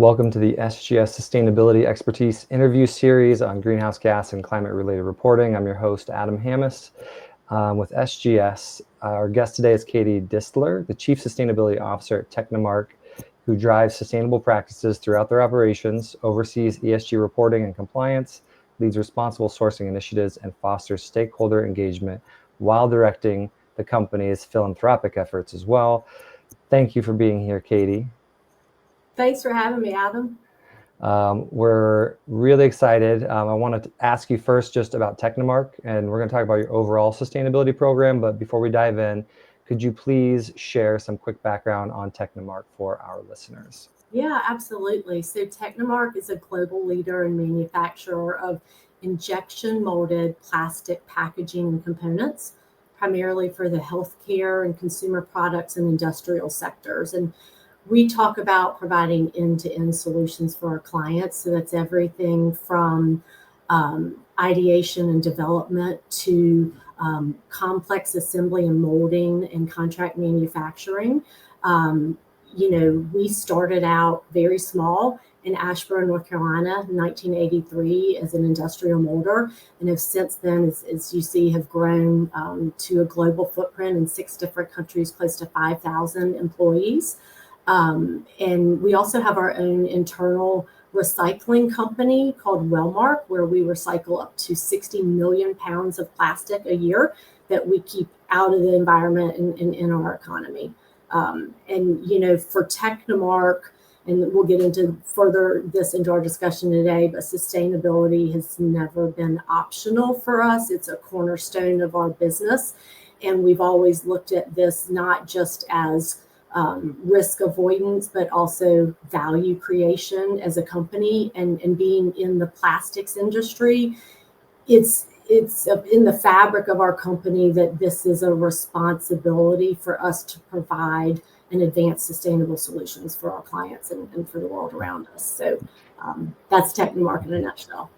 Welcome to the SGS Sustainability Expertise interview series on greenhouse gas and climate-related reporting. I'm your host, Adam Hammis, with SGS. Our guest today is Katie Distler, the Chief Sustainability Officer at Technimark, who drives sustainable practices throughout their operations, oversees ESG reporting and compliance, leads responsible sourcing initiatives, and fosters stakeholder engagement while directing the company's philanthropic efforts as well. Thank you for being here, Katie. Thanks for having me, Adam. We're really excited. I wanted to ask you first just about Technimark, and we're going to talk about your overall sustainability program. But before we dive in, could you please share some quick background on Technimark for our listeners? Yeah, absolutely. So Technimark is a global leader and manufacturer of injection molded plastic packaging and components, primarily for the healthcare and consumer products and industrial sectors. And we talk about providing end-to-end solutions for our clients. So that's everything from ideation and development to complex assembly and molding and contract manufacturing. We started out very small in Ashburn, North Carolina, in 1983 as an industrial molder, and have since then, as you see, have grown to a global footprint in 6 different countries, close to 5,000 employees. And we also have our own internal recycling company called Wellmark, where we recycle up to 60 million pounds of plastic a year that we keep out of the environment and in our economy. For Technimark, and we'll get into further this into our discussion today, but sustainability has never been optional for us. It's a cornerstone of our business. And we've always looked at this not just as risk avoidance, but also value creation as a company. And being in the plastics industry, it's in the fabric of our company that this is a responsibility for us to provide and advance sustainable solutions for our clients and for the world around us. So that's Technimark in a nutshell.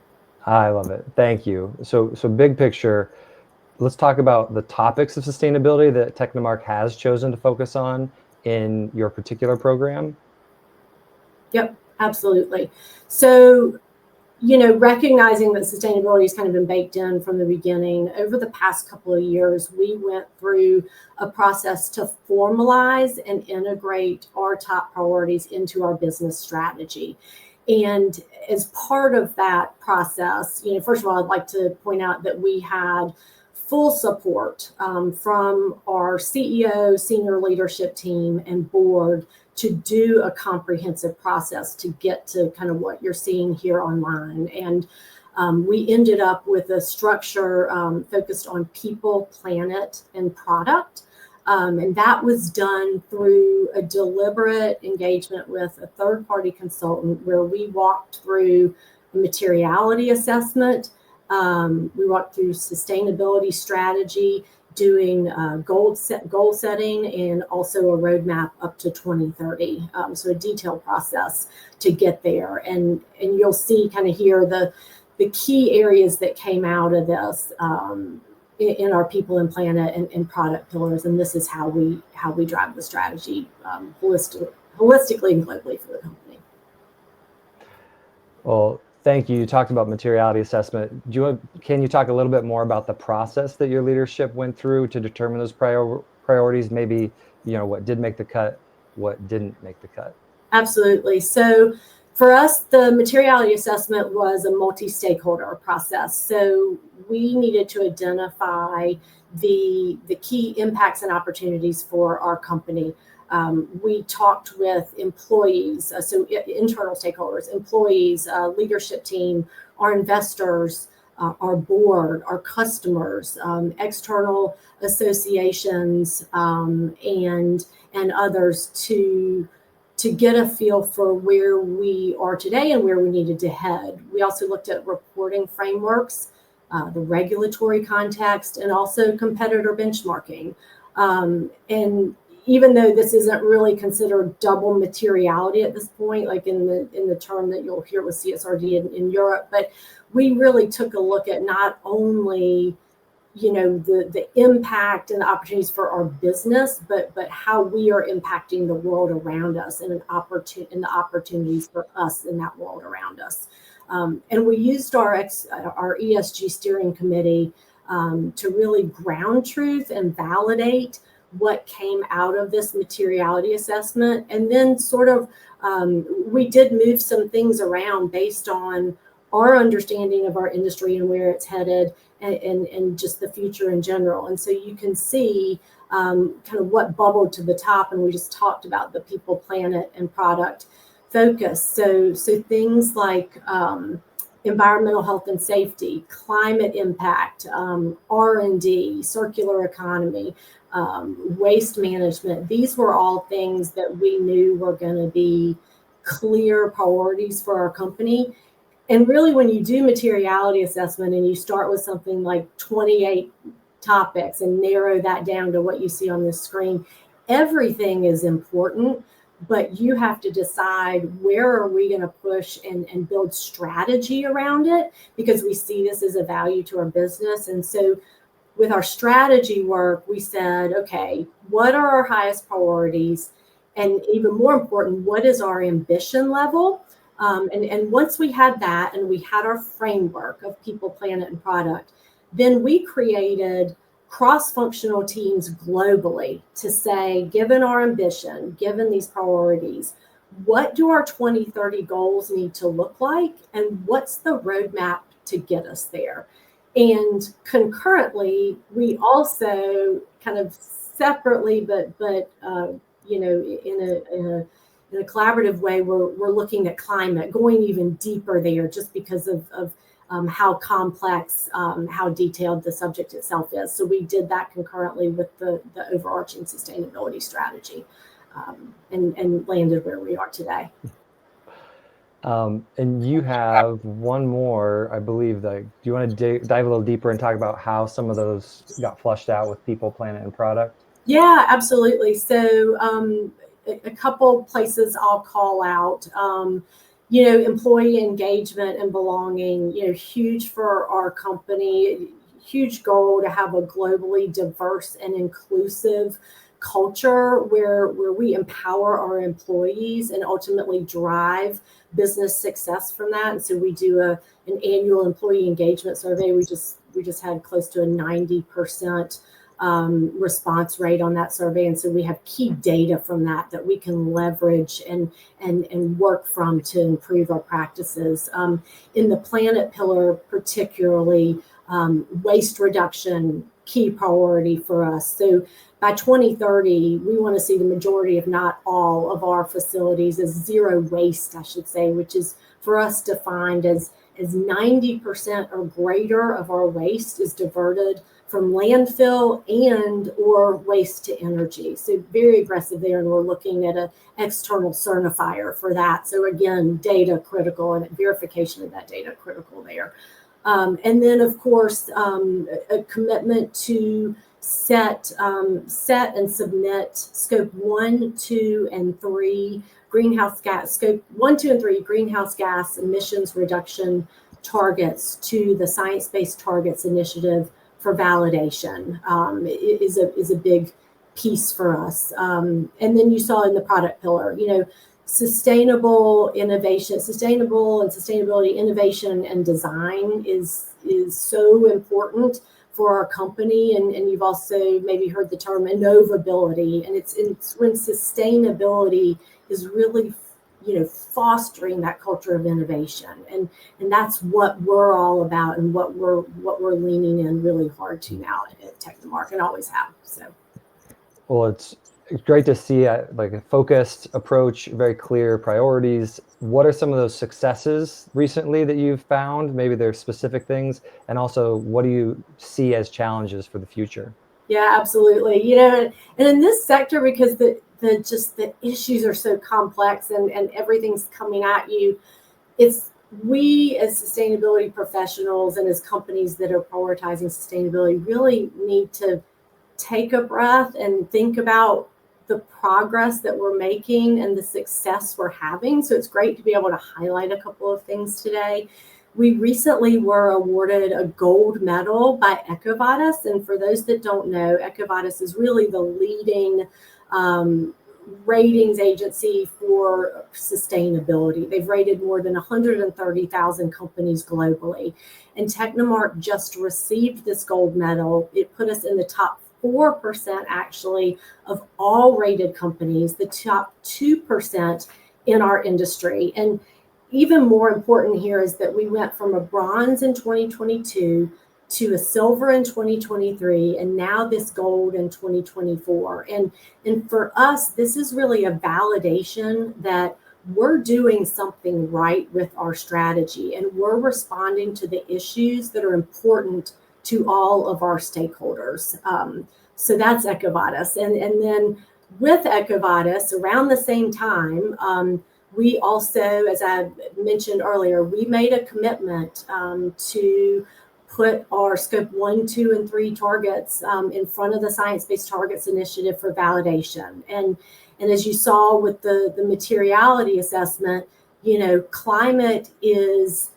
I love it. Thank you. So big picture, let's talk about the topics of sustainability that Technimark has chosen to focus on in your particular program. Yep, absolutely. So recognizing that sustainability has kind of been baked in from the beginning, over the past couple of years, we went through a process to formalize and integrate our top priorities into our business strategy. And as part of that process, first of all, I'd like to point out that we had full support from our CEO, senior leadership team, and board to do a comprehensive process to get to kind of what you're seeing here online. And we ended up with a structure focused on people, planet, and product. And that was done through a deliberate engagement with a third-party consultant where we walked through a materiality assessment. We walked through sustainability strategy, doing goal setting, and also a roadmap up to 2030. So a detailed process to get there. And you'll see kind of here the key areas that came out of this in our people and planet and product pillars. And this is how we drive the strategy holistically and globally for the company. Well, thank you. You talked about materiality assessment. Can you talk a little bit more about the process that your leadership went through to determine those priorities? Maybe, what did make the cut, what didn't make the cut? Absolutely. So for us, the materiality assessment was a multi-stakeholder process. So we needed to identify the key impacts and opportunities for our company. We talked with employees, so internal stakeholders, employees, leadership team, our investors, our board, our customers, external associations, and others to get a feel for where we are today and where we needed to head. We also looked at reporting frameworks, the regulatory context, and also competitor benchmarking. And even though this isn't really considered double materiality at this point, like in the term that you'll hear with CSRD in Europe, but we really took a look at not only the impact and the opportunities for our business, but how we are impacting the world around us and the opportunities for us in that world around us. And we used our ESG steering committee to really ground truth and validate what came out of this materiality assessment. And then sort of we did move some things around based on our understanding of our industry and where it's headed, and just the future in general. And so you can see kind of what bubbled to the top, and we just talked about the people, planet, and product focus. So things like environmental health and safety, climate impact, R&D, circular economy, waste management. These were all things that we knew were going to be clear priorities for our company. And really, when you do materiality assessment and you start with something like 28 topics and narrow that down to what you see on this screen, everything is important, but you have to decide where are we going to push and build strategy around it, because we see this as a value to our business. And so with our strategy work, we said, okay, what are our highest priorities? And even more important, what is our ambition level? And once we had that and we had our framework of people, planet, and product, then we created cross-functional teams globally to say, given our ambition, given these priorities, what do our 2030 goals need to look like? And what's the roadmap to get us there? And concurrently, we also kind of separately, but in a collaborative way, we're looking at climate, going even deeper there, just because of how complex, how detailed the subject itself is. So we did that concurrently with the overarching sustainability strategy, and landed where we are today. And you have one more, I believe. Do you want to dive a little deeper and talk about how some of those got flushed out with people, planet, and product? Yeah, absolutely. So a couple places I'll call out. Employee engagement and belonging, huge for our company, huge goal to have a globally diverse and inclusive culture where we empower our employees and ultimately drive business success from that. And so we do an annual employee engagement survey. We just had close to a 90% response rate on that survey. And so we have key data from that we can leverage and work from to improve our practices. In the planet pillar, particularly, waste reduction, key priority for us. So by 2030, we want to see the majority, if not all, of our facilities as zero waste, I should say, which is for us defined as 90% or greater of our waste is diverted from landfill and or waste to energy. So very aggressive there, and we're looking at an external certifier for that. So again, data critical, and verification of that data critical there. And then, of course, a commitment to set and submit scope 1, 2, and 3 greenhouse gas, scope 1, 2, and 3 greenhouse gas emissions reduction targets to the Science-Based Targets Initiative for validation. Is a big piece for us. And then you saw in the product pillar, sustainable innovation, sustainability, innovation, and design is so important for our company. And you've also maybe heard the term innovability. And it's when sustainability is really, fostering that culture of innovation. And that's what we're all about, and what we're leaning in really hard to now at Technimark, and always have. So, well, it's great to see like a focused approach, very clear priorities. What are some of those successes recently that you've found? Maybe there's specific things, and also what do you see as challenges for the future? Yeah, absolutely. And in this sector, because the issues are so complex and everything's coming at you, it's we as sustainability professionals and as companies that are prioritizing sustainability really need to take a breath and think about the progress that we're making and the success we're having. So it's great to be able to highlight a couple of things today. We recently were awarded a gold medal by EcoVadis. And for those that don't know, EcoVadis is really the leading ratings agency for sustainability. They've rated more than 130,000 companies globally. And Technimark just received this gold medal. It put us in the top 4% actually of all rated companies, the top 2% in our industry. And even more important here is that we went from a bronze in 2022 to a silver in 2023, and now this gold in 2024. And for us, this is really a validation that we're doing something right with our strategy, and we're responding to the issues that are important to all of our stakeholders. So that's EcoVadis. And then with EcoVadis, around the same time, we also, as I mentioned earlier, we made a commitment to put our scope 1, 2, and 3 targets in front of the Science-Based Targets Initiative for validation. And as you saw with the materiality assessment, you know, climate is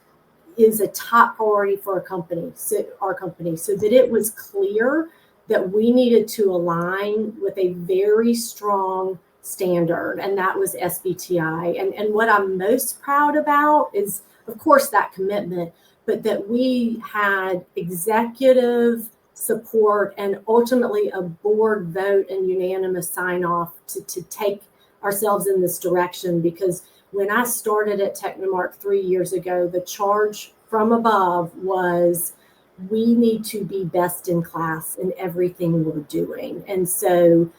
a top priority for our company, so that it was clear that we needed to align with a very strong standard, and that was SBTI. And what I'm most proud about is, of course, that commitment, but that we had executive support and ultimately a board vote and unanimous sign off to take ourselves in this direction. Because when I started at Technimark 3 years ago, the charge from above was we need to be best in class in everything we're doing. And so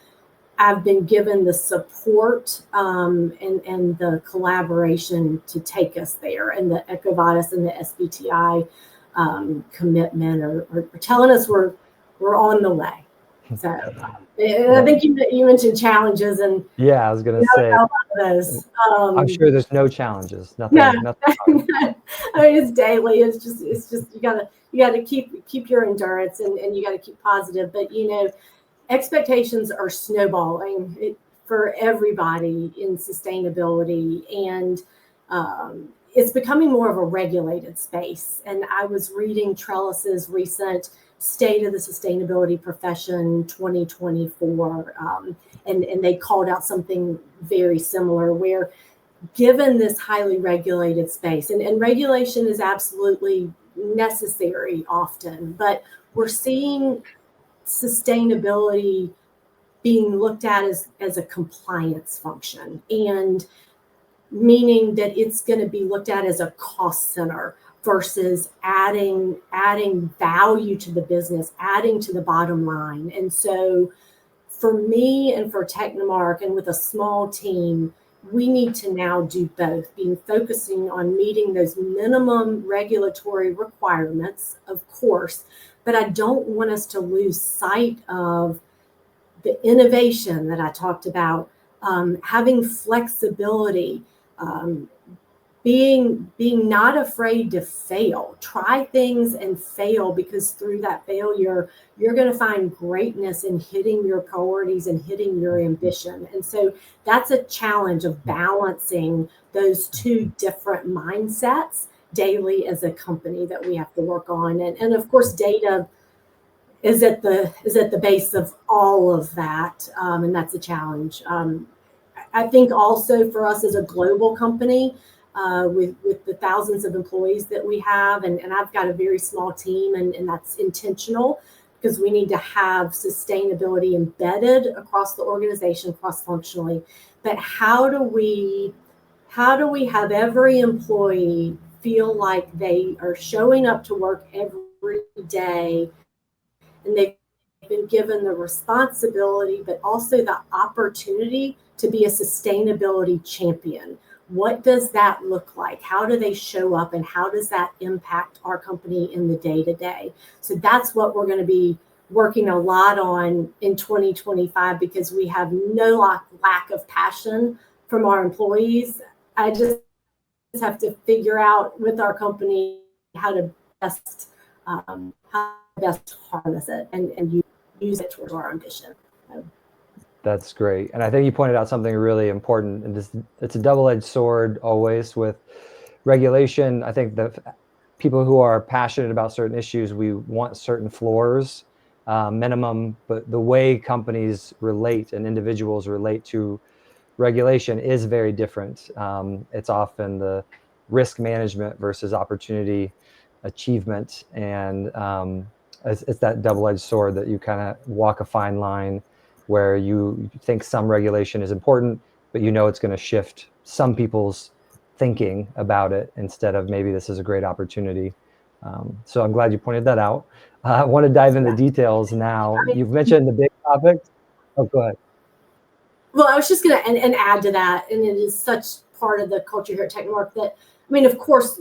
I've been given the support and the collaboration to take us there. And the EcoVadis and the SBTI commitment are telling us we're on the way. So I think you mentioned challenges, and yeah, I was going to say, I'm sure there's no challenges. Nothing. Yeah. Nothing. I mean, it's daily. It's just you gotta keep your endurance, and you gotta keep positive. But you know, expectations are snowballing for everybody in sustainability, and it's becoming more of a regulated space. And I was reading Trellis's recent State of the Sustainability Profession 2024, and they called out something very similar, where given this highly regulated space, and regulation is absolutely necessary often, but we're seeing sustainability being looked at as a compliance function, and meaning that it's going to be looked at as a cost center versus adding value to the business, adding to the bottom line. And so for me and for Technimark, and with a small team, we need to now do both, focusing on meeting those minimum regulatory requirements, of course, but I don't want us to lose sight of the innovation that I talked about, having flexibility, being not afraid to fail, try things and fail, because through that failure, you're going to find greatness in hitting your priorities and hitting your ambition. And so that's a challenge of balancing those two different mindsets daily as a company that we have to work on. And of course, data is at the base of all of that, and that's a challenge. I think also for us as a global company, with the thousands of employees that we have, and I've got a very small team, and that's intentional, because we need to have sustainability embedded across the organization, cross-functionally. But how do we have every employee feel like they are showing up to work every day, and they've been given the responsibility, but also the opportunity to be a sustainability champion? What does that look like? How do they show up, and how does that impact our company in the day-to-day? So that's what we're going to be working a lot on in 2025, because we have no lack of passion from our employees. I just have to figure out with our company how to best harness it and use it towards our ambition. That's great. And I think you pointed out something really important. And it's a double-edged sword always with regulation. I think the people who are passionate about certain issues, we want certain floors, minimum, but the way companies relate and individuals relate to regulation is very different. It's often the risk management versus opportunity achievement, and it's that double-edged sword that you kind of walk a fine line where you think some regulation is important, but you know it's going to shift some people's thinking about it instead of maybe this is a great opportunity. So I'm glad you pointed that out. I want to dive into details now. I mean, You've mentioned the big topics. Oh, go ahead. well, I was just going to and add to that, and it is such part of the culture here at Technimark that, I mean, of course,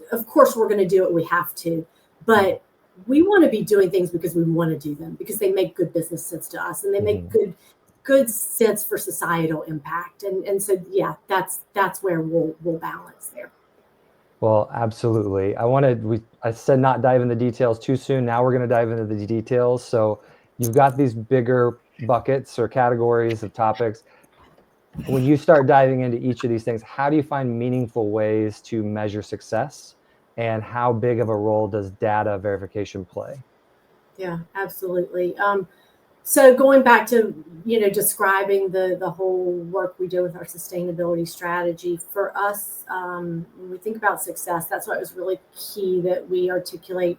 we're going to do it. We have to, but we want to be doing things because we want to do them, because they make good business sense to us, and they make good sense for societal impact. And so, yeah, that's where we'll balance there. Well, absolutely. I said not dive into the details too soon. Now we're going to dive into the details. So you've got these bigger buckets or categories of topics. When you start diving into each of these things, how do you find meaningful ways to measure success, and how big of a role does data verification play? Yeah, absolutely. So going back to, describing the whole work we do with our sustainability strategy, for us, when we think about success, that's why it was really key that we articulate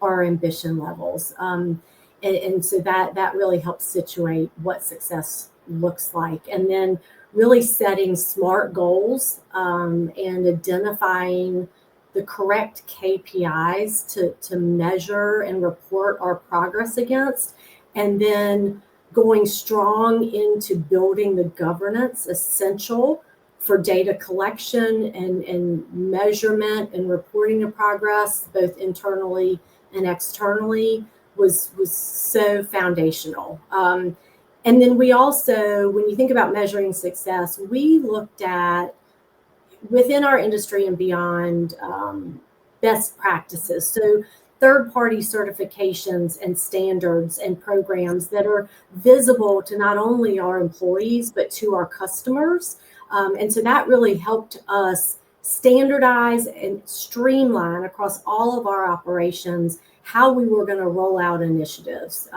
our ambition levels. And so that really helps situate what success looks like. And then really setting smart goals, and identifying the correct KPIs to measure and report our progress against, and then going strong into building the governance essential for data collection and measurement and reporting of progress, both internally and externally, was so foundational. And then we also, when you think about measuring success, we looked at, within our industry and beyond, best practices. So third-party certifications and standards and programs that are visible to not only our employees, but to our customers. And so that really helped us standardize and streamline across all of our operations how we were going to roll out initiatives.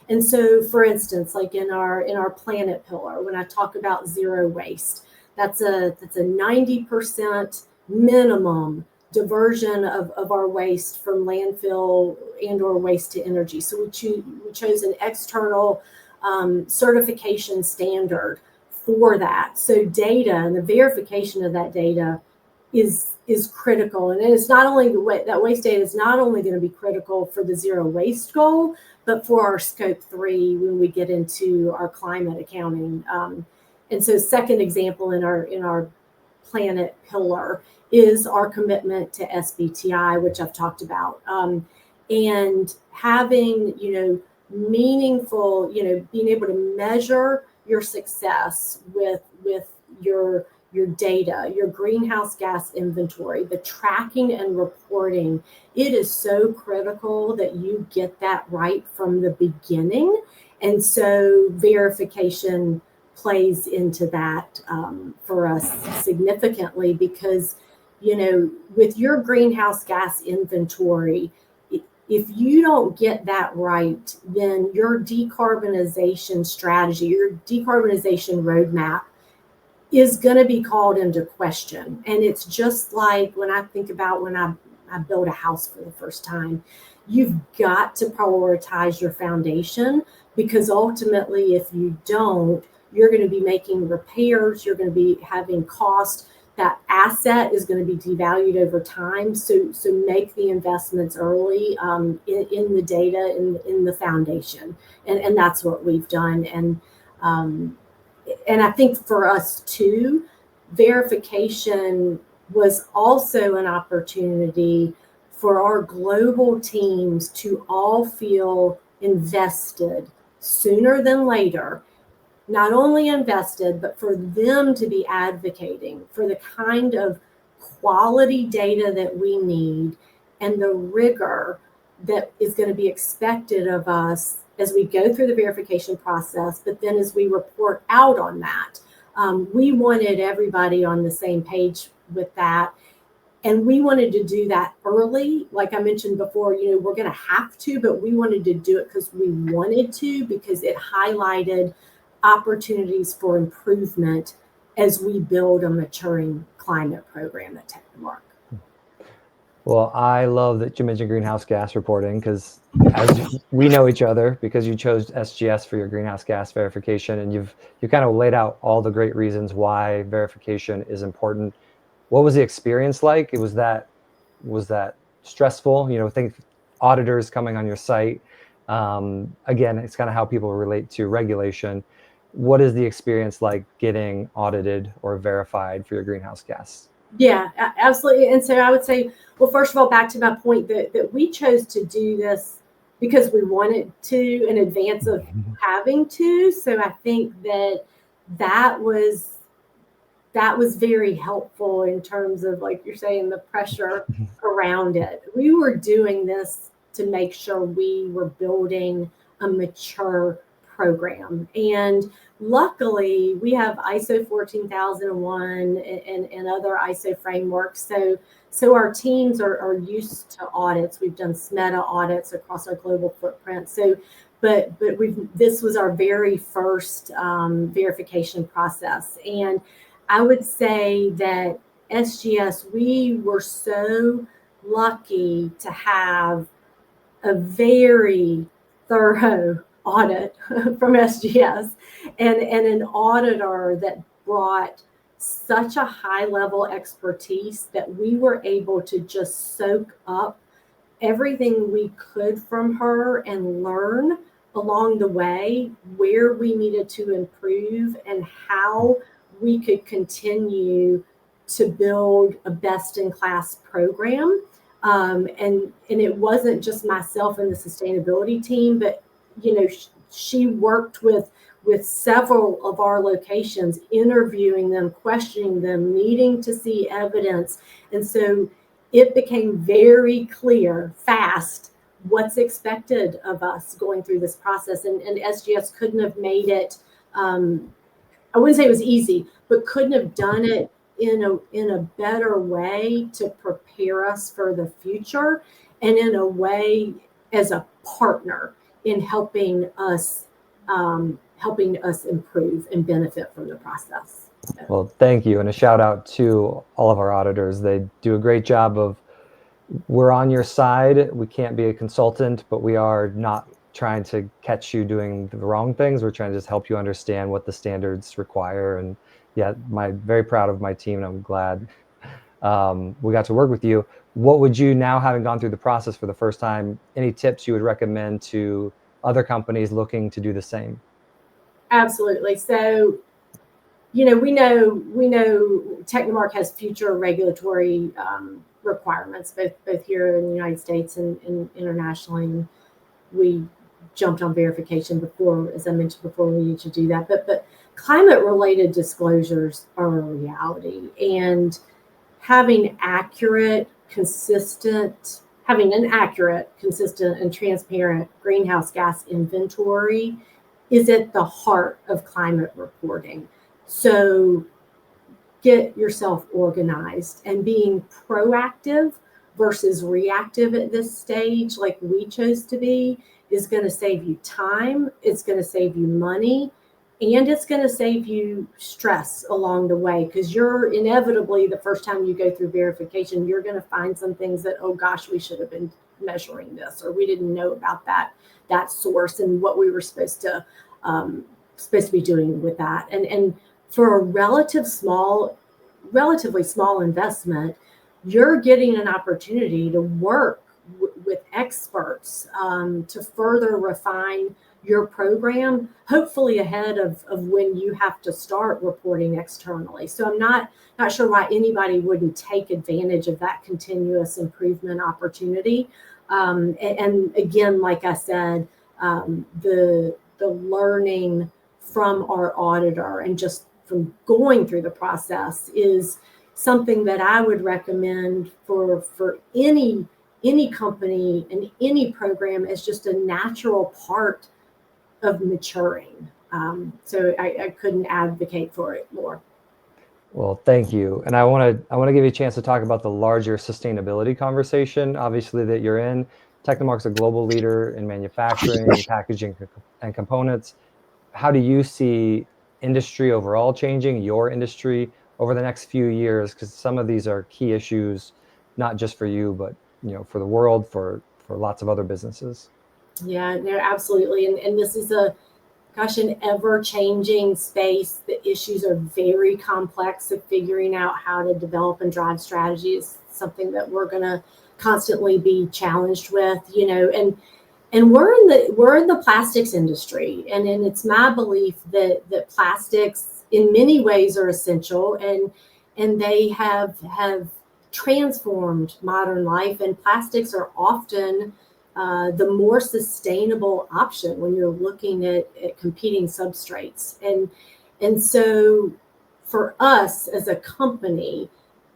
And so, for instance, like in our planet pillar, when I talk about zero waste, that's a 90% minimum diversion of our waste from landfill and or waste to energy. So we chose an external certification standard for that. So data and the verification of that data is critical. And it's not only that waste data is not only going to be critical for the zero waste goal, but for our scope 3 when we get into our climate accounting. And so second example in our planet pillar is our commitment to SBTI, which I've talked about. And having, meaningful, being able to measure your success with your data, your greenhouse gas inventory, the tracking and reporting. It is so critical that you get that right from the beginning. And so verification plays into that for us significantly, because, with your greenhouse gas inventory, if you don't get that right, then your decarbonization strategy, your decarbonization roadmap is going to be called into question. And it's just like when I think about when I build a house for the first time, you've got to prioritize your foundation, because ultimately, if you don't, you're going to be making repairs, you're going to be having cost. That asset is going to be devalued over time. So make the investments early in the data, in the foundation. And that's what we've done. And I think for us too, verification was also an opportunity for our global teams to all feel invested sooner than later. Not only invested, but for them to be advocating for the kind of quality data that we need and the rigor that is going to be expected of us as we go through the verification process, but then as we report out on that. We wanted everybody on the same page with that. And we wanted to do that early. Like I mentioned before, we're going to have to, but we wanted to do it because we wanted to, because it highlighted opportunities for improvement as we build a maturing climate program at Technimark. Well, I love that you mentioned greenhouse gas reporting, because as we know each other, because you chose SGS for your greenhouse gas verification, and you kind of laid out all the great reasons why verification is important. What was the experience like? Was that stressful? Think auditors coming on your site. Again, it's kind of how people relate to regulation. What is the experience like getting audited or verified for your greenhouse gas? Yeah, absolutely. And so I would say, well, first of all, back to my point that we chose to do this because we wanted to in advance of having to. So I think that was very helpful in terms of, like you're saying, the pressure around it. We were doing this to make sure we were building a mature program. And luckily, we have ISO 14001 and other ISO frameworks. So our teams are used to audits. We've done SMETA audits across our global footprint. But this was our very first verification process. And I would say that SGS, we were so lucky to have a very thorough audit from SGS and an auditor that brought such a high level expertise that we were able to just soak up everything we could from her and learn along the way where we needed to improve and how we could continue to build a best-in-class program. And it wasn't just myself and the sustainability team, but she worked with several of our locations, interviewing them, questioning them, needing to see evidence. And so it became very clear, fast, what's expected of us going through this process. And SGS couldn't have made it, I wouldn't say it was easy, but couldn't have done it in a better way to prepare us for the future, and in a way as a partner in helping us improve and benefit from the process. Well, thank you. And a shout out to all of our auditors. They do a great job of, we're on your side. We can't be a consultant, but we are not trying to catch you doing the wrong things. We're trying to just help you understand what the standards require. And yeah, very proud of my team, and I'm glad we got to work with you. What would you, now having gone through the process for the first time, any tips you would recommend to other companies looking to do the same? Absolutely. So, we know Technimark has future regulatory requirements, both here in the United States and internationally. And we jumped on verification before, as I mentioned before, we need to do that. But climate-related disclosures are a reality, and having an accurate, consistent, and transparent greenhouse gas inventory is at the heart of climate reporting. So get yourself organized, and being proactive versus reactive at this stage, like we chose to be, is going to save you time, it's going to save you money, and it's going to save you stress along the way, because you're inevitably, the first time you go through verification, you're going to find some things that, oh gosh, we should have been measuring this, or we didn't know about that source and what we were supposed to be doing with that. And for a relatively small investment, you're getting an opportunity to work with experts to further refine your program, hopefully ahead of when you have to start reporting externally. So I'm not sure why anybody wouldn't take advantage of that continuous improvement opportunity. And again, like I said, the learning from our auditor and just from going through the process is something that I would recommend for any company and any program as just a natural part of maturing. So I couldn't advocate for it more. Well, thank you. And I want to give you a chance to talk about the larger sustainability conversation, obviously, that you're in. Technimark's a global leader in manufacturing, packaging, and components. How do you see industry overall changing, your industry over the next few years? Because some of these are key issues, not just for you, but for the world, for lots of other businesses. Yeah, no, absolutely. And this is an ever-changing space. The issues are very complex, so figuring out how to develop and drive strategy is something that we're going to constantly be challenged with, and we're in the plastics industry, and it's my belief that plastics in many ways are essential, and they have transformed modern life, and plastics are often the more sustainable option when you're looking at competing substrates. And so for us as a company,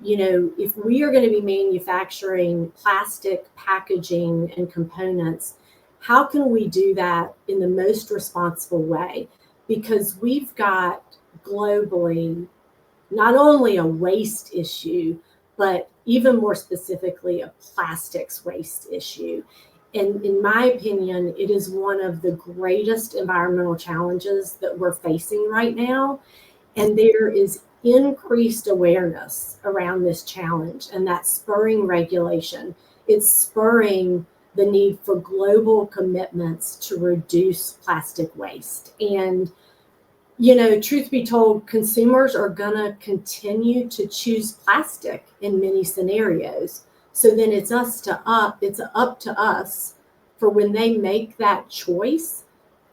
if we are going to be manufacturing plastic packaging and components, how can we do that in the most responsible way? Because we've got globally not only a waste issue, but even more specifically, a plastics waste issue. And in my opinion, it is one of the greatest environmental challenges that we're facing right now. And there is increased awareness around this challenge, and that's spurring regulation. It's spurring the need for global commitments to reduce plastic waste. And truth be told, consumers are going to continue to choose plastic in many scenarios. So then it's up to us for when they make that choice,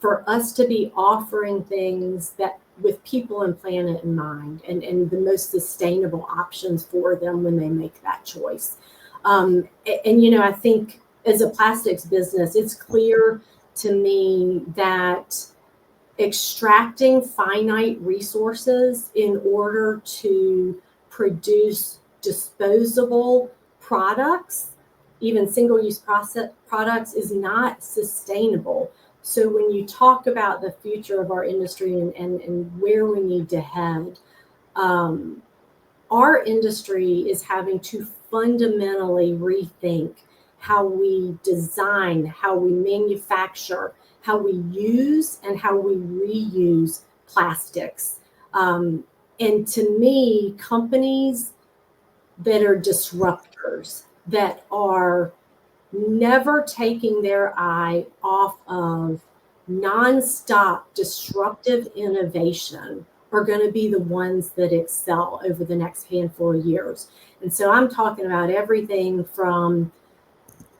for us to be offering things that with people and planet in mind, and the most sustainable options for them when they make that choice. And I think as a plastics business, it's clear to me that extracting finite resources in order to produce disposable products, even single-use products, is not sustainable. So when you talk about the future of our industry and where we need to head, our industry is having to fundamentally rethink how we design, how we manufacture, how we use and how we reuse plastics. And to me, companies that are disruptors, that are never taking their eye off of nonstop disruptive innovation, are going to be the ones that excel over the next handful of years. And so I'm talking about everything from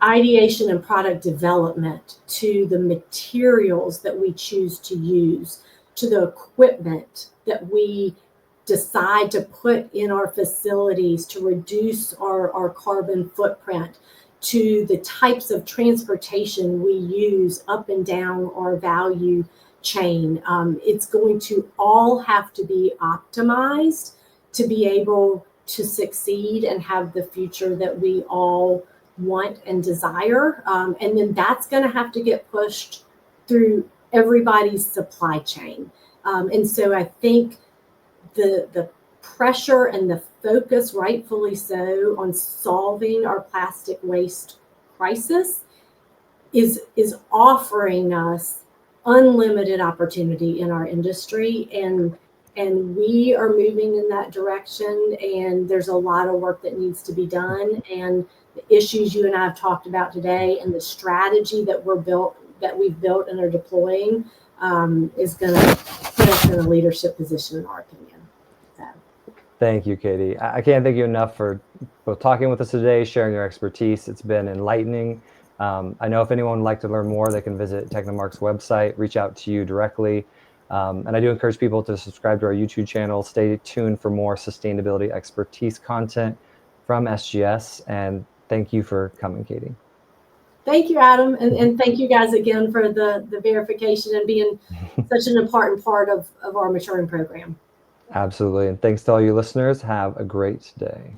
ideation and product development to the materials that we choose to use, to the equipment that we decide to put in our facilities to reduce our carbon footprint, to the types of transportation we use up and down our value chain. It's going to all have to be optimized to be able to succeed and have the future that we all want and desire. And then that's going to have to get pushed through everybody's supply chain. And so I think the pressure and the focus, rightfully so, on solving our plastic waste crisis is offering us unlimited opportunity in our industry, and we are moving in that direction, and there's a lot of work that needs to be done. And the issues you and I have talked about today and the strategy that we've built and are deploying is going to put us in a leadership position, in our opinion. So. Thank you, Katie. I can't thank you enough for both talking with us today, sharing your expertise. It's been enlightening. I know if anyone would like to learn more, they can visit Technimark's website, reach out to you directly. And I do encourage people to subscribe to our YouTube channel. Stay tuned for more sustainability expertise content from SGS. And thank you for coming, Katie. Thank you, Adam. And thank you guys again for the verification and being such an important part of our maturing program. Absolutely. And thanks to all you listeners. Have a great day.